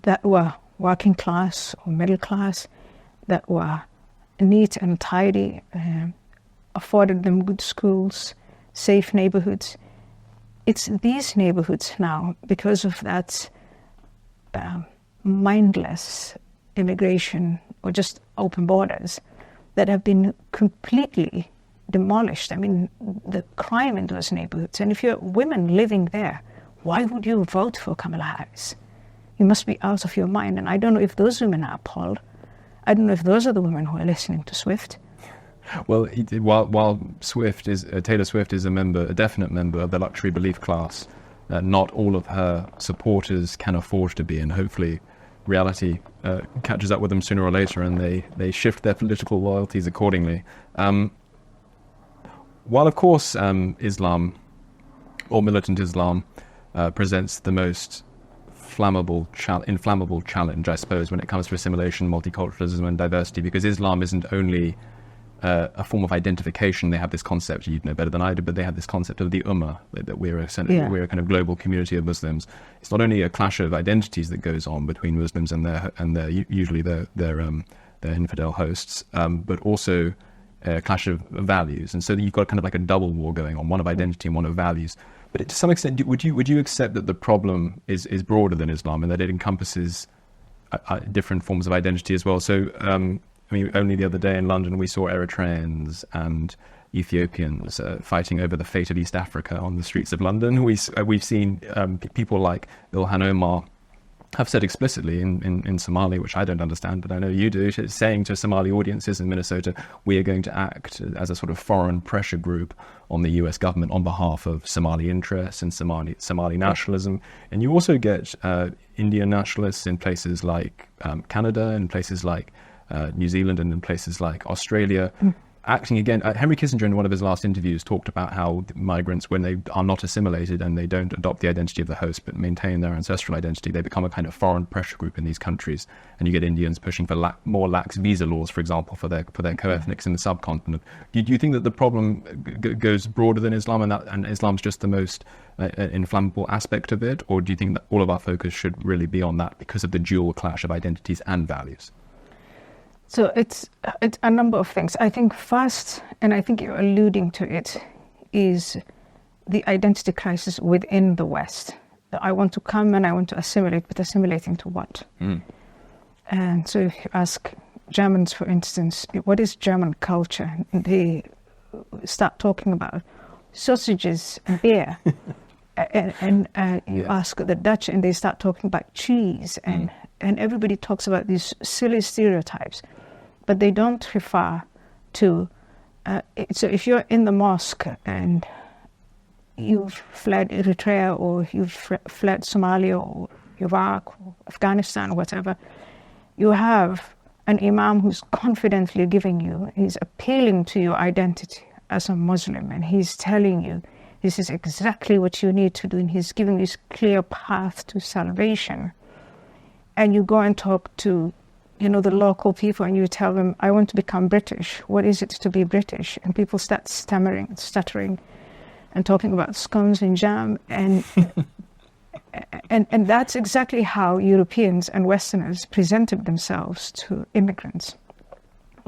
that were working class or middle class, that were neat and tidy, afforded them good schools, safe neighborhoods. It's these neighborhoods now, because of that mindless immigration or just open borders, that have been completely demolished. I mean, the crime in those neighborhoods. And if you're women living there, why would you vote for Kamala Harris? You must be out of your mind. And I don't know if those women are appalled. I don't know if those are the women who are listening to Swift. Well, while Taylor Swift is a definite member of the luxury belief class, not all of her supporters can afford to be, and hopefully reality catches up with them sooner or later, and they shift their political loyalties accordingly. While, of course, Islam, or militant Islam, presents the most inflammable challenge, I suppose, when it comes to assimilation, multiculturalism, and diversity, because Islam isn't only a form of identification. They have this concept, you'd know better than I do, but they have this concept of the ummah, that we're a kind of global community of Muslims. It's not only a clash of identities that goes on between Muslims and their usually their infidel hosts, but also a clash of values. And so you've got kind of like a double war going on, one of identity and one of values. But to some extent, would you accept that the problem is broader than Islam, and that it encompasses different forms of identity as well? So I mean, only the other day in London, we saw Eritreans and Ethiopians fighting over the fate of East Africa on the streets of London. We've seen people like Ilhan Omar have said explicitly in Somali, which I don't understand, but I know you do, saying to Somali audiences in Minnesota, we are going to act as a sort of foreign pressure group on the US government on behalf of Somali interests and Somali nationalism. And you also get Indian nationalists in places like Canada, in places like New Zealand, and in places like Australia, acting again. Henry Kissinger, in one of his last interviews, talked about how migrants, when they are not assimilated and they don't adopt the identity of the host but maintain their ancestral identity, they become a kind of foreign pressure group in these countries. And you get Indians pushing for more lax visa laws, for example, for their co-ethnics in the subcontinent. Do you think that the problem goes broader than Islam, and Islam's just the most inflammable aspect of it? Or do you think that all of our focus should really be on that because of the dual clash of identities and values? So it's a number of things. I think first, and I think you're alluding to it, is the identity crisis within the West. I want to come and I want to assimilate, but assimilating to what? And so if you ask Germans, for instance, what is German culture? They start talking about sausages and beer. and you ask the Dutch and they start talking about cheese, and everybody talks about these silly stereotypes, but they don't refer to, so if you're in the mosque and you've fled Eritrea, or you've fled Somalia or Iraq or Afghanistan or whatever, you have an imam who's confidently he's appealing to your identity as a Muslim, and he's telling you this is exactly what you need to do, and he's giving this clear path to salvation. And you go and talk to, the local people, and you tell them, I want to become British. What is it to be British? And people start stuttering, and talking about scones and jam. And and that's exactly how Europeans and Westerners presented themselves to immigrants.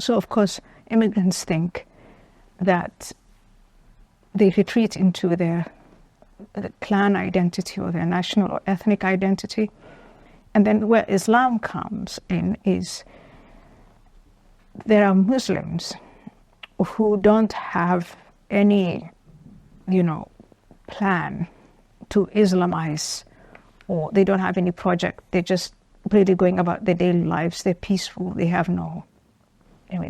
So, of course, immigrants think that they retreat into their clan identity or their national or ethnic identity. And then where Islam comes in is there are Muslims who don't have any, plan to Islamize, or they don't have any project. They're just really going about their daily lives. They're peaceful. They have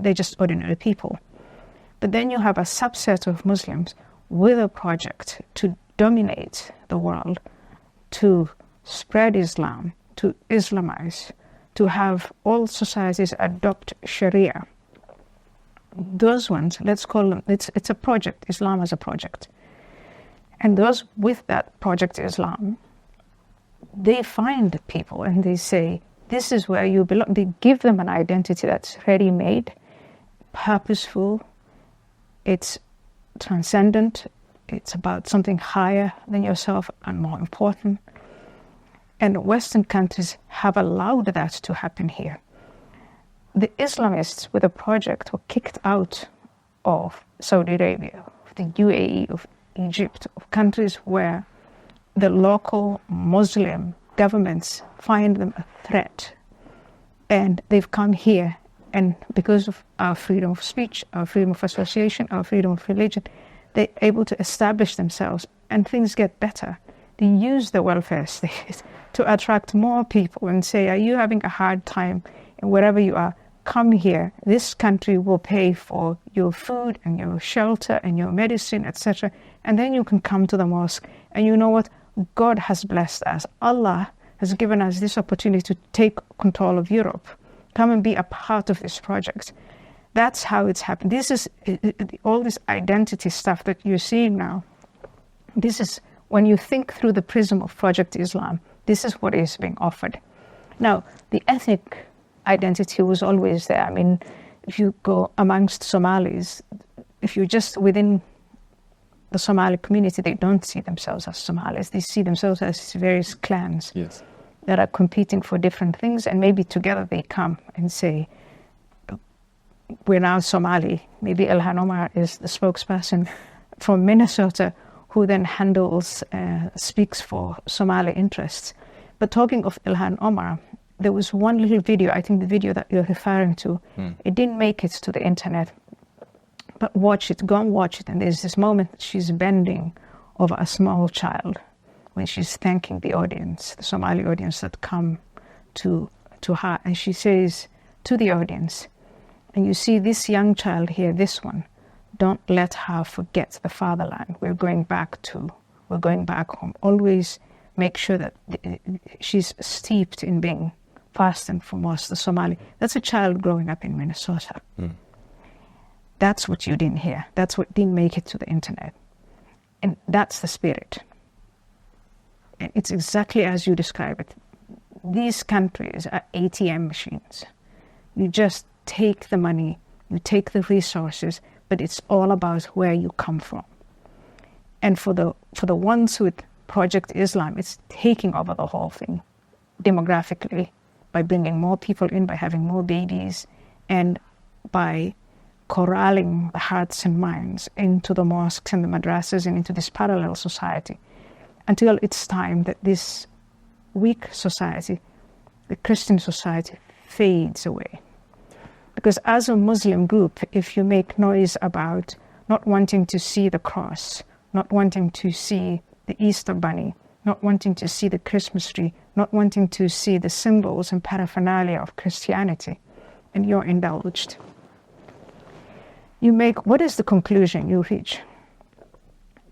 they're just ordinary people. But then you have a subset of Muslims with a project to dominate the world, to spread Islam, to Islamize, to have all societies adopt Sharia. Those ones, let's call them, it's a project, Islam as a project. And those with that project Islam, they find people and they say, this is where you belong. They give them an identity that's ready-made, purposeful, it's transcendent, it's about something higher than yourself and more important. And Western countries have allowed that to happen here. The Islamists with a project were kicked out of Saudi Arabia, of the UAE, of Egypt, of countries where the local Muslim governments find them a threat. And they've come here, and because of our freedom of speech, our freedom of association, our freedom of religion, they're able to establish themselves, and things get better. They use the welfare state to attract more people and say, are you having a hard time? And wherever you are, come here. This country will pay for your food and your shelter and your medicine, etc. And then you can come to the mosque. And you know what? God has blessed us. Allah has given us this opportunity to take control of Europe. Come and be a part of this project. That's how it's happened. This is all this identity stuff that you're seeing now. This is when you think through the prism of Project Islam, this is what is being offered. Now, the ethnic identity was always there. I mean, if you go amongst Somalis, if you're just within the Somali community, they don't see themselves as Somalis. They see themselves as various clans that are competing for different things, and maybe together they come and say, we're now Somali. Maybe Ilhan Omar is the spokesperson from Minnesota who then speaks for Somali interests. But talking of Ilhan Omar, there was one little video, I think the video that you're referring to, it didn't make it to the internet. But watch it, go and watch it. And there's this moment that she's bending over a small child when she's thanking the audience, the Somali audience that come to her. And she says to the audience, and you see this young child here, this one, don't let her forget the fatherland. We're going back home. Always make sure that she's steeped in being first and foremost the Somali. That's a child growing up in Minnesota. That's what you didn't hear. That's what didn't make it to the internet. And that's the spirit. And it's exactly as you describe it. These countries are ATM machines. You just take the money, you take the resources, but it's all about where you come from. And for the ones with Project Islam, it's taking over the whole thing demographically by bringing more people in, by having more babies, and by corralling the hearts and minds into the mosques and the madrasas and into this parallel society until it's time that this weak society, the Christian society, fades away. Because as a Muslim group, if you make noise about not wanting to see the cross, not wanting to see the Easter bunny, not wanting to see the Christmas tree, not wanting to see the symbols and paraphernalia of Christianity, and you're indulged, what is the conclusion you reach?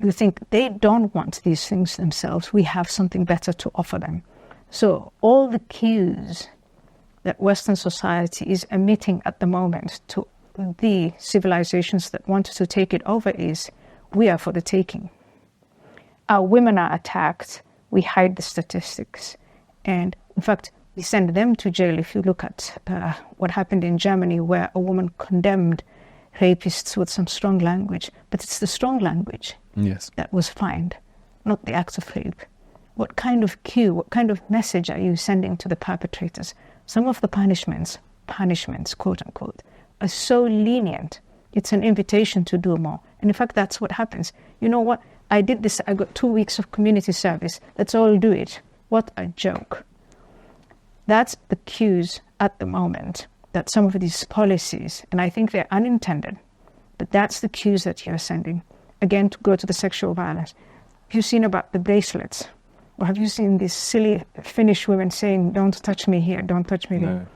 You think they don't want these things themselves. We have something better to offer them. So all the cues that Western society is emitting at the moment to the civilizations that wanted to take it over is, we are for the taking. Our women are attacked. We hide the statistics. And in fact, we send them to jail. If you look at what happened in Germany, where a woman condemned rapists with some strong language, but it's the strong language that was fined, not the act of rape. What kind of cue, what kind of message are you sending to the perpetrators? Some of the punishments, quote unquote, are so lenient. It's an invitation to do more. And in fact, that's what happens. You know what? I did this, I got 2 weeks of community service. Let's all do it. What a joke. That's the cues at the moment that some of these policies, and I think they're unintended, but that's the cues that you're sending. Again, to go to the sexual violence. Have you seen about the bracelets? Or have you seen these silly Finnish women saying, don't touch me here, don't touch me there?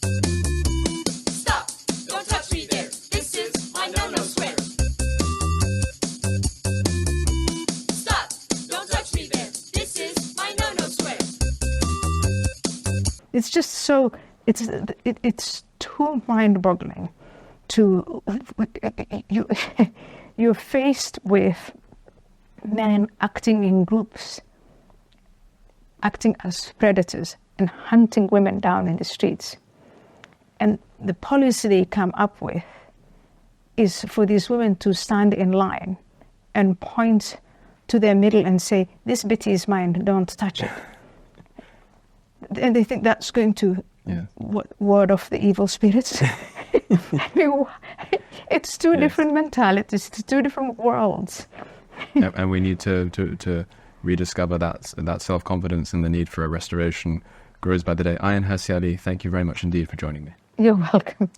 Stop! Don't touch me there. This is my no-no swear. Stop! Don't touch me there. This is my no-no swear. It's just so, it's too mind-boggling to, you're faced with men acting in groups, acting as predators and hunting women down in the streets. And the policy they come up with is for these women to stand in line and point to their middle and say, "This bit is mine, don't touch it." And they think that's going to ward off the evil spirits. I mean, it's two different mentalities, it's two different worlds. And we need to rediscover that self-confidence, and the need for a restoration grows by the day. Ayaan Hirsi Ali, thank you very much indeed for joining me. You're welcome.